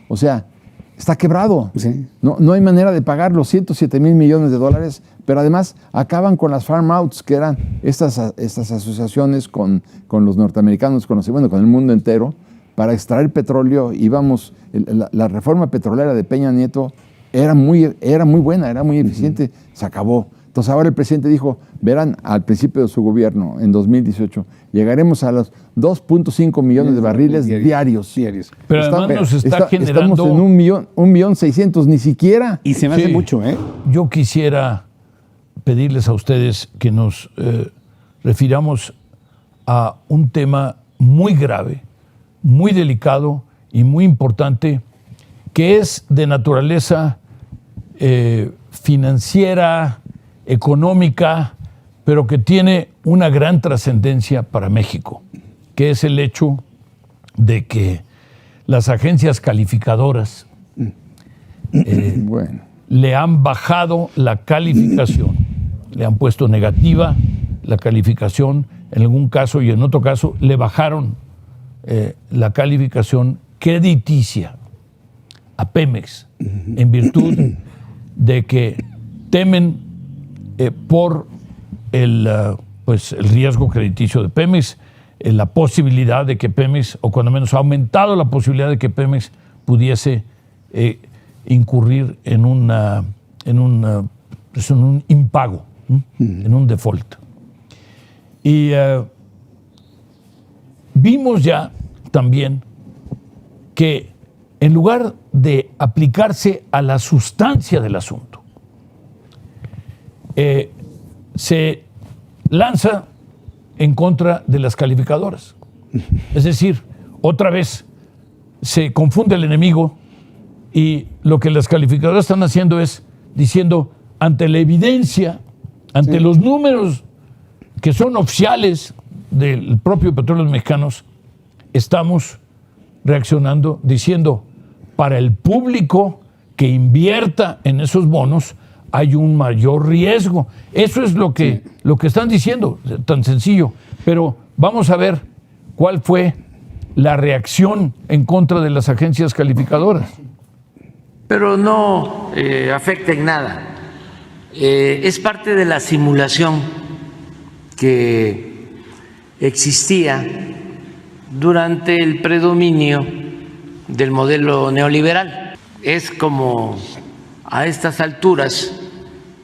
O sea, está quebrado. Sí. No hay manera de pagar los 107 mil millones de dólares, pero además acaban con las farm outs, que eran estas asociaciones con los norteamericanos, con el mundo entero, para extraer petróleo. La reforma petrolera de Peña Nieto era muy buena, era muy eficiente, se acabó. Entonces ahora el presidente dijo, verán, al principio de su gobierno, en 2018, llegaremos a los 2.5 millones de barriles diarios. Pero además nos está generando... Estamos en 1.600.000, ni siquiera. Y se me hace mucho, ¿eh? Yo quisiera pedirles a ustedes que nos refiramos a un tema muy grave, muy delicado y muy importante, que es de naturaleza financiera, económica, pero que tiene una gran trascendencia para México, que es el hecho de que las agencias calificadoras le han bajado la calificación, le han puesto negativa la calificación, en algún caso y en otro caso le bajaron la calificación crediticia a Pemex, en virtud de que temen por el riesgo crediticio de Pemex, la posibilidad de que Pemex, o cuando menos ha aumentado la posibilidad de que Pemex pudiese incurrir en un impago, en un default. Y vimos ya también que en lugar de aplicarse a la sustancia del asunto, se lanza en contra de las calificadoras. Es decir, otra vez se confunde el enemigo y lo que las calificadoras están haciendo es diciendo, ante la evidencia, ante los números que son oficiales del propio Petróleos Mexicanos, estamos reaccionando diciendo, para el público que invierta en esos bonos, hay un mayor riesgo. Eso es lo que están diciendo, tan sencillo. Pero vamos a ver cuál fue la reacción en contra de las agencias calificadoras. Pero no afecta en nada. Es parte de la simulación que existía durante el predominio del modelo neoliberal. Es como a estas alturas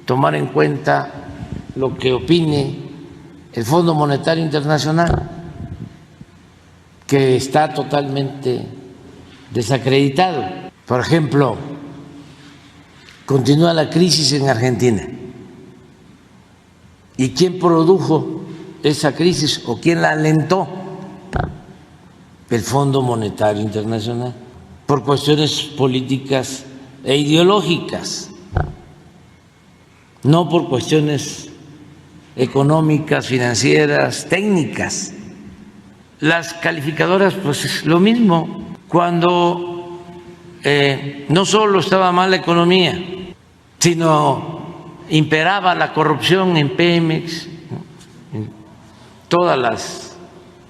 tomar en cuenta lo que opine el Fondo Monetario Internacional, que está totalmente desacreditado. Por ejemplo, continúa la crisis en Argentina. ¿Y quién produjo esa crisis o quién la alentó? El Fondo Monetario Internacional, por cuestiones políticas e ideológicas, no por cuestiones económicas, financieras, técnicas. Las calificadoras, pues es lo mismo. Cuando no solo estaba mal la economía, sino imperaba la corrupción en Pemex, en todas las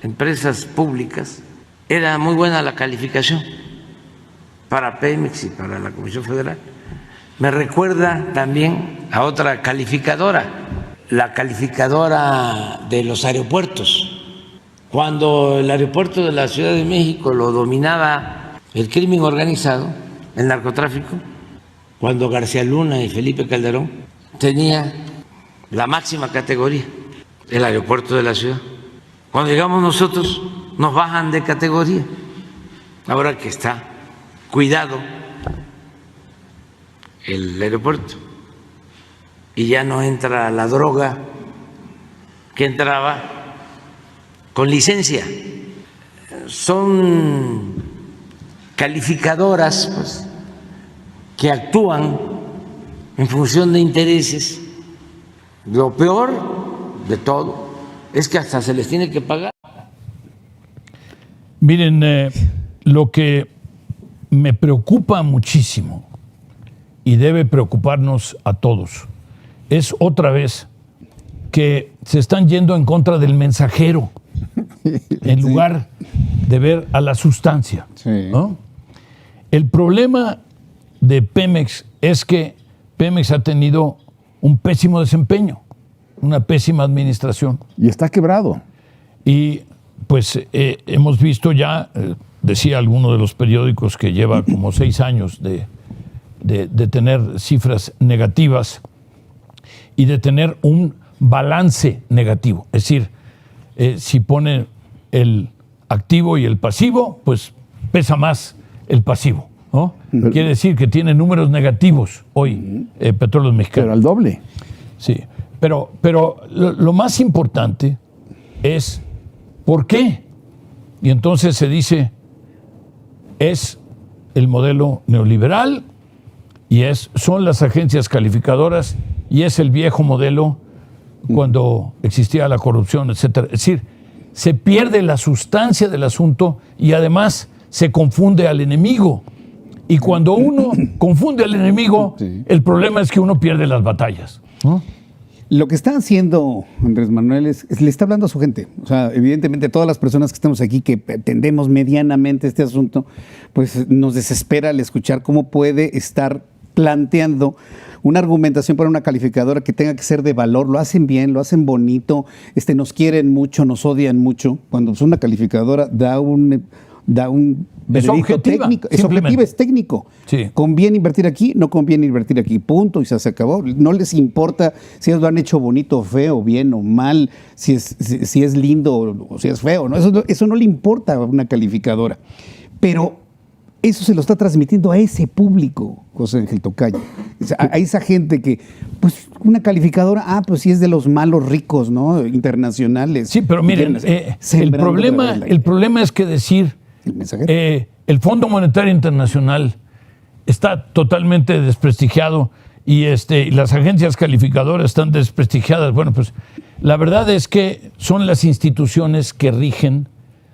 empresas públicas, era muy buena la calificación para Pemex y para la Comisión Federal. Me recuerda también a otra calificadora, la calificadora de los aeropuertos. Cuando el aeropuerto de la Ciudad de México lo dominaba el crimen organizado, el narcotráfico, cuando García Luna y Felipe Calderón tenía la máxima categoría, el aeropuerto de la ciudad. Cuando llegamos nosotros nos bajan de categoría, ahora que está cuidado el aeropuerto y ya no entra la droga que entraba con licencia. Son calificadoras, pues, que actúan en función de intereses. Lo peor de todo es que hasta se les tiene que pagar. Miren, lo que me preocupa muchísimo y debe preocuparnos a todos es otra vez que se están yendo en contra del mensajero en lugar de ver a la sustancia, ¿no? el problema de Pemex es que Pemex ha tenido un pésimo desempeño, una pésima administración. Y está quebrado. Y pues hemos visto ya, decía alguno de los periódicos que lleva como 6 años de tener cifras negativas y de tener un balance negativo. Es decir, si pone el activo y el pasivo, pues pesa más el pasivo, ¿no? Quiere decir que tiene números negativos hoy Petróleos Mexicanos. Pero al doble. Sí, pero lo más importante es ¿por qué? Y entonces se dice, es el modelo neoliberal y son las agencias calificadoras y es el viejo modelo cuando existía la corrupción, etcétera. Es decir, se pierde la sustancia del asunto y además se confunde al enemigo. Y cuando uno confunde al enemigo, el problema es que uno pierde las batallas, ¿no? Lo que está haciendo Andrés Manuel le está hablando a su gente. O sea, evidentemente todas las personas que estamos aquí que entendemos medianamente este asunto, pues nos desespera al escuchar cómo puede estar planteando una argumentación para una calificadora que tenga que ser de valor. Lo hacen bien, lo hacen bonito, nos quieren mucho, nos odian mucho. Cuando una calificadora da un veredicto técnico. Es objetiva, es técnico. Sí. ¿Conviene invertir aquí? No conviene invertir aquí. Punto. Y se acabó. No les importa si ellos lo han hecho bonito o feo, bien o mal, si es lindo o si es feo, ¿no? Eso no le importa a una calificadora. Pero eso se lo está transmitiendo a ese público, José Ángel Tocayo. A esa gente que, pues, una calificadora, pues sí es de los malos ricos, ¿no? Internacionales. Sí, pero miren, el problema es que decir el Fondo Monetario Internacional está totalmente desprestigiado y las agencias calificadoras están desprestigiadas. Bueno, pues la verdad es que son las instituciones que rigen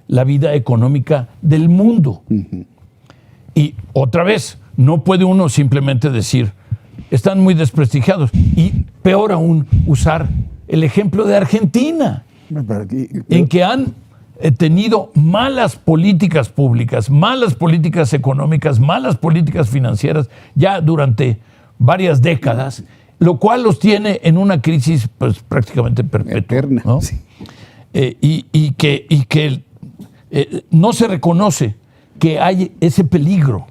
la vida económica del mundo. Uh-huh. Y otra vez, no puede uno simplemente decir, están muy desprestigiados. Y peor aún, usar el ejemplo de Argentina, en que han tenido malas políticas públicas, malas políticas económicas, malas políticas financieras ya durante varias décadas, lo cual los tiene en una crisis pues prácticamente perpetua, eterna, ¿no? Sí. Y que no se reconoce que hay ese peligro.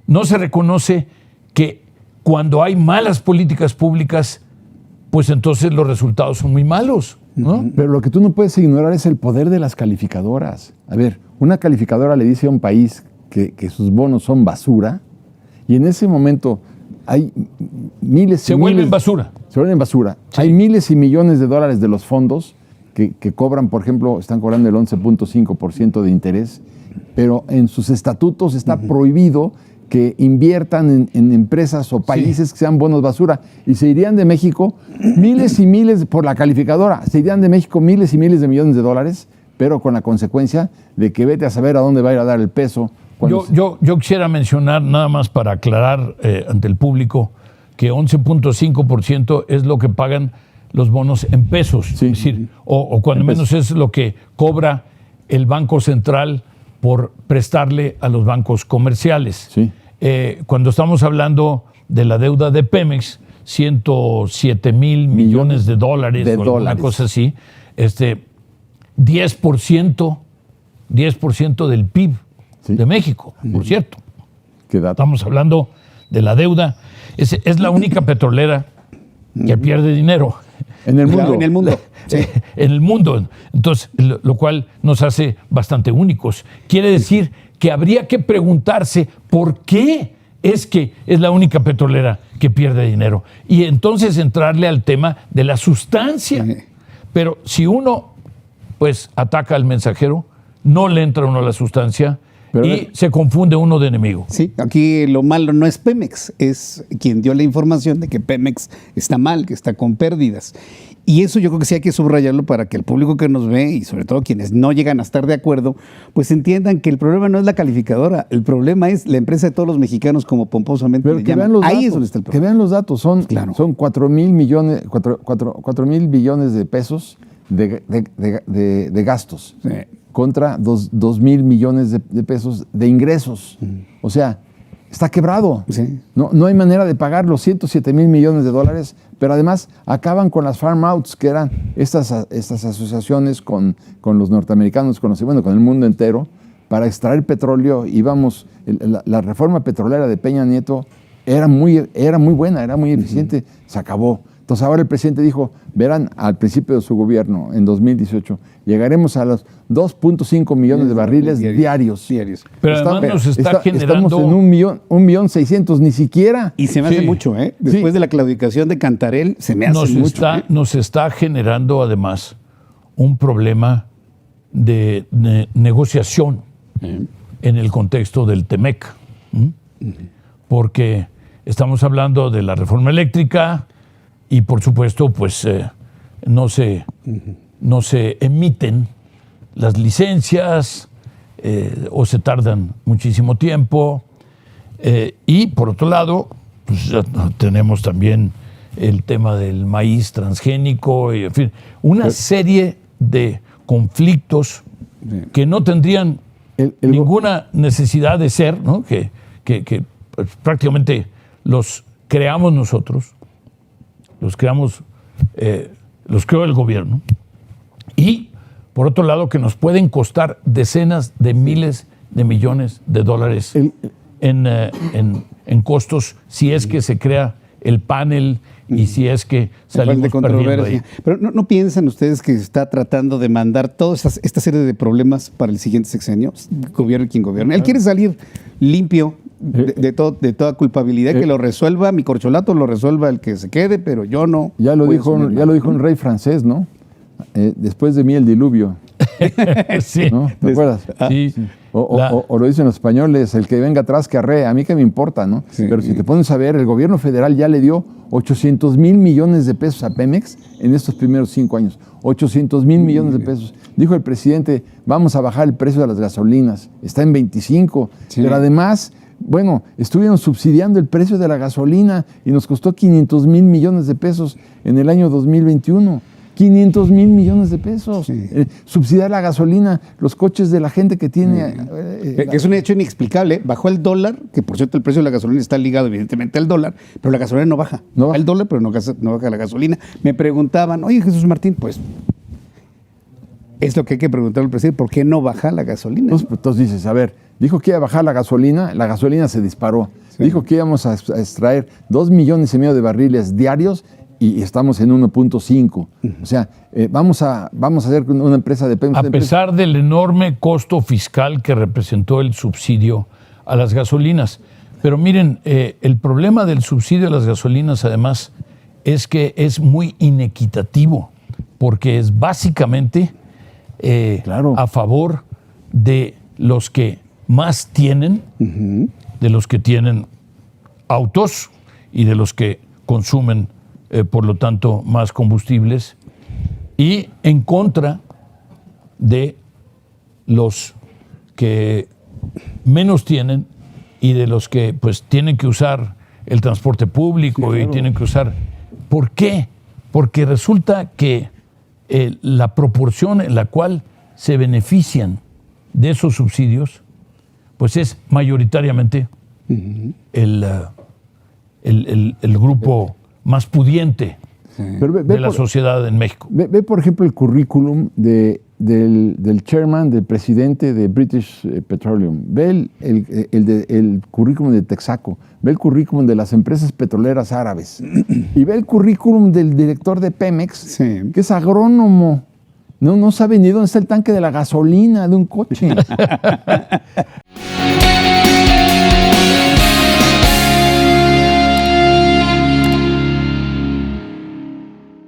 No se reconoce que cuando hay malas políticas públicas, pues entonces los resultados son muy malos, ¿no? Pero lo que tú no puedes ignorar es el poder de las calificadoras. A ver, una calificadora le dice a un país que sus bonos son basura y en ese momento hay miles Se vuelven basura. Se vuelven basura. Sí. Hay miles y millones de dólares de los fondos que cobran, por ejemplo, están cobrando el 11.5% de interés, pero en sus estatutos está prohibido que inviertan en empresas o países que sean bonos basura. Y se irían de México miles y miles, por la calificadora, se irían de México miles y miles de millones de dólares, pero con la consecuencia de que vete a saber a dónde va a ir a dar el peso. Yo quisiera mencionar, nada más para aclarar ante el público, que 11.5% es lo que pagan los bonos en pesos. Sí. Es decir, o cuando menos es lo que cobra el Banco Central por prestarle a los bancos comerciales. Sí. Cuando estamos hablando de la deuda de Pemex, 107,000 millones de dólares, o una cosa así, 10% del PIB de México, por cierto. ¿Qué dato? Estamos hablando de la deuda. Es la única petrolera que pierde dinero. En el mundo. Claro, en el mundo. Sí. En el mundo. Entonces, lo cual nos hace bastante únicos. Quiere decir que habría que preguntarse por qué es que es la única petrolera que pierde dinero. Y entonces entrarle al tema de la sustancia. Pero si uno, pues, ataca al mensajero, no le entra uno a la sustancia, y se confunde uno de enemigo. Sí, aquí lo malo no es Pemex, es quien dio la información de que Pemex está mal, que está con pérdidas. Y eso yo creo que sí hay que subrayarlo para que el público que nos ve y sobre todo quienes no llegan a estar de acuerdo, pues entiendan que el problema no es la calificadora, el problema es la empresa de todos los mexicanos, como pomposamente le llaman. Ahí es donde está el problema. Que vean los datos, son 4,000 millones, 4,000 billones de pesos de gastos. Sí. contra 2,000 millones de pesos de ingresos. O sea, está quebrado. Sí. No hay manera de pagar los 107,000 millones de dólares, pero además acaban con las farm outs, que eran estas asociaciones con los norteamericanos, con el mundo entero, para extraer petróleo. La reforma petrolera de Peña Nieto era muy buena, era muy eficiente, se acabó. Entonces ahora el presidente dijo, verán, al principio de su gobierno, en 2018, llegaremos a los 2.5 millones de barriles diarios. Pero además nos está generando... Estamos en 1,600,000, ni siquiera. Y se me hace mucho, ¿eh? Después de la claudicación de Cantarell, se me hace mucho. Nos está generando además un problema de negociación en el contexto del TEMEC. Porque estamos hablando de la reforma eléctrica y por supuesto pues no se emiten las licencias o se tardan muchísimo tiempo. Y por otro lado, pues ya tenemos también el tema del maíz transgénico, y en fin, una serie de conflictos que no tendrían ninguna necesidad de ser, ¿no? Que pues, prácticamente los creamos nosotros, los creó el gobierno, y por otro lado que nos pueden costar decenas de miles de millones de dólares en costos si es que se crea el panel y si es que salimos de controversia. Pero ¿no piensan ustedes que se está tratando de mandar toda esta serie de problemas para el siguiente sexenio? Gobierne quien gobierne. Él quiere salir limpio de toda culpabilidad, que lo resuelva mi corcholato, lo resuelva el que se quede, pero yo no. Ya lo dijo un rey francés, ¿no? Después de mí el diluvio. Sí. ¿No? ¿Te acuerdas? Sí. O lo dicen los españoles, el que venga atrás que arree, a mí que me importa, ¿no? Sí. Pero si te pones a ver, el gobierno federal ya le dio 800,000 millones de pesos a Pemex en estos primeros 5 años. 800,000 millones de pesos. Dijo el presidente, vamos a bajar el precio de las gasolinas. Está en 25. Sí. Pero además, bueno, estuvieron subsidiando el precio de la gasolina y nos costó 500,000 millones de pesos en el año 2021. 500,000 millones de pesos. Sí. Subsidiar la gasolina, los coches de la gente que tiene... que es un hecho inexplicable. Bajó el dólar, que por cierto el precio de la gasolina está ligado evidentemente al dólar, pero la gasolina no baja. No baja el dólar, pero no baja la gasolina. Me preguntaban, oye Jesús Martín, pues es lo que hay que preguntarle al presidente, ¿por qué no baja la gasolina? Entonces dices, a ver, dijo que iba a bajar la gasolina se disparó. Sí. Dijo que íbamos a extraer 2,5 millones de barriles diarios y estamos en 1.5. O sea, vamos a hacer una empresa de Pemex. A pesar del enorme costo fiscal que representó el subsidio a las gasolinas. Pero miren, el problema del subsidio a las gasolinas, además, es que es muy inequitativo, porque es básicamente a favor de los que más tienen, de los que tienen autos y de los que consumen por lo tanto, más combustibles, y en contra de los que menos tienen y de los que pues tienen que usar el transporte público, sí, claro, y tienen que usar... ¿Por qué? Porque resulta que la proporción en la cual se benefician de esos subsidios pues es mayoritariamente el grupo más pudiente de la sociedad en México. Ve, por ejemplo, el currículum del chairman, del presidente de British Petroleum. Ve el currículum de Texaco. Ve el currículum de las empresas petroleras árabes. Y ve el currículum del director de Pemex, sí, que es agrónomo. No sabe ni dónde está el tanque de la gasolina de un coche.